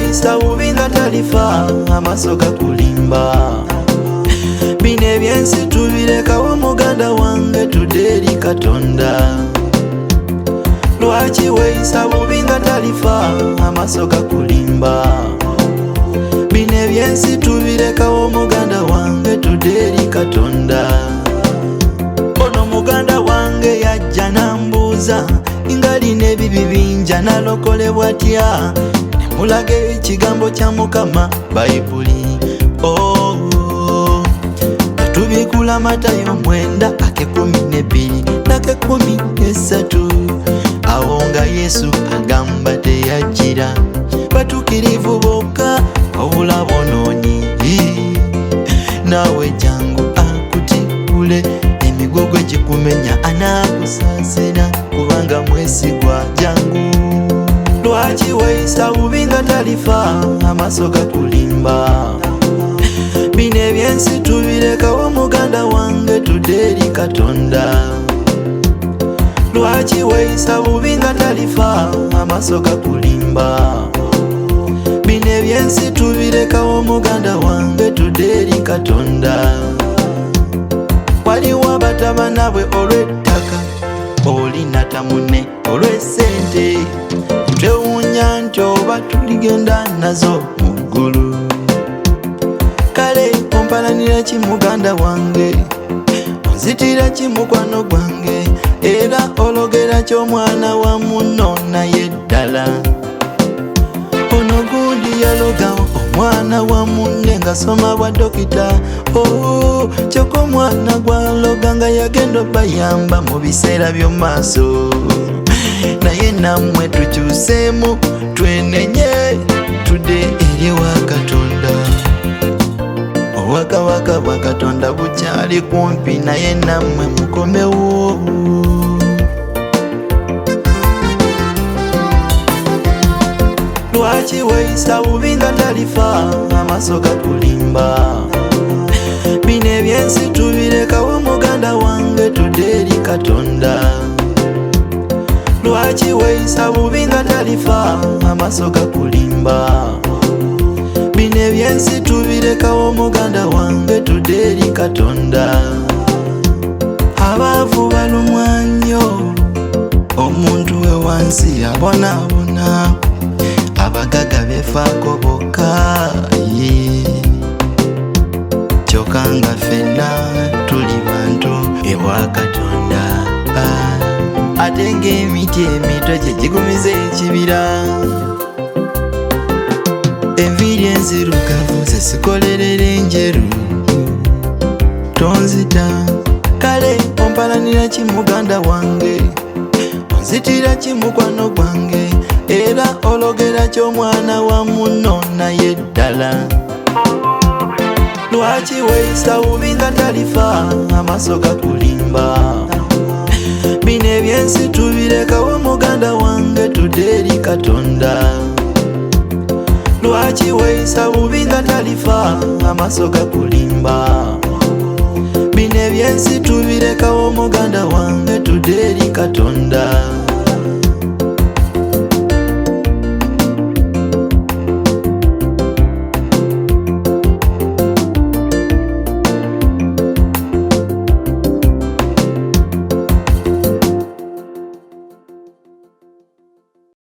weeyisa bubi nga talifa amaaso gakulimba. Bino ebyensi tubirekawo muganda wange tudde eri Katonda. Lwaki weeyisa bubi nga talifa amaaso gakulimba. Bino ebyensi tubirekawo muganda wange tudde eri Katonda. Ono muganda wange yajja n'ambuuza nga lina ebibi binja nalokolebwa atya, ne mulaga ekigambo kya Mukama Bayibuli. Tubikula Matayo 9:12 n'ake13. Awo nga Yesu agamba teyajjira batukirivu bokka wabula bonoonyi. Naawe jangu akutibule, emigogo gikumenya anaakusaasira kubanga mwesigwa. Jangu. Lwaki weeyisa bubi nga talifa amaaso gakulimba. Bino ebyensi tubirekawo muganda wange tudde eri Katonda. Lwaki weeyisa bubi nga talifa amaaso gakulimba. Bino ebyensi tubirekawo muganda wange tudde eri Katonda. Waliwo abatabana bwe olw'ettaka, olina tamune olw'essente. Twewuunya nti oba tuligenda nazo mu ggulu. Kale ompalanira ki muganda wange, onzitira ki mukwano gwange, era ologera ki omwana wa munno naye ddala. Ono gundi yaloga omwana wa munne ng'asoma bwa dokita. Kyokka omwana gwaloga nga yagenda obayamba mu biseera by'omaaso. Naye nammwe tukyuseemu twenenye tudde eri ewa Katonda. Obwakabaka bwa Katonda bukyali kumpi, naye nammwe mukomewo. Lwaki weeyisa bubi nga talifa amaaso gakulimba. Bino ebyensi tubirekawo muganda wange tudde eri Katonda. Lwaki weeyisa bubi nga talifa amaaso gakulimba. Bino ebyensi tubirekawo muganda wange tudde eri Katonda. Abaavu balumwa nnyo, omuntu we wansi abonaabona, abagaga beefaako bokka. Kyokka nga ffenna tuli bantu ewa Katonda. Ate ng'emiti emito gye gigumiza ekibira. Enviiri enzirugavu zesikolerera enjeru. Tonzita. Kale ompalanira ki muganda wange, onzitira ki mukwano gwange, era ologera ki omwana wa munno naye ddala. Lwaki weeyisa bubi nga talifa amaaso gakulimba. Bino ebyensi tubirekawo muganda wange tudde eri Katonda. Lwaki weeyisa bubi nga talifa amaaso gakulimba. Bino ebyensi tubirekawo muganda wange tudde eri Katonda.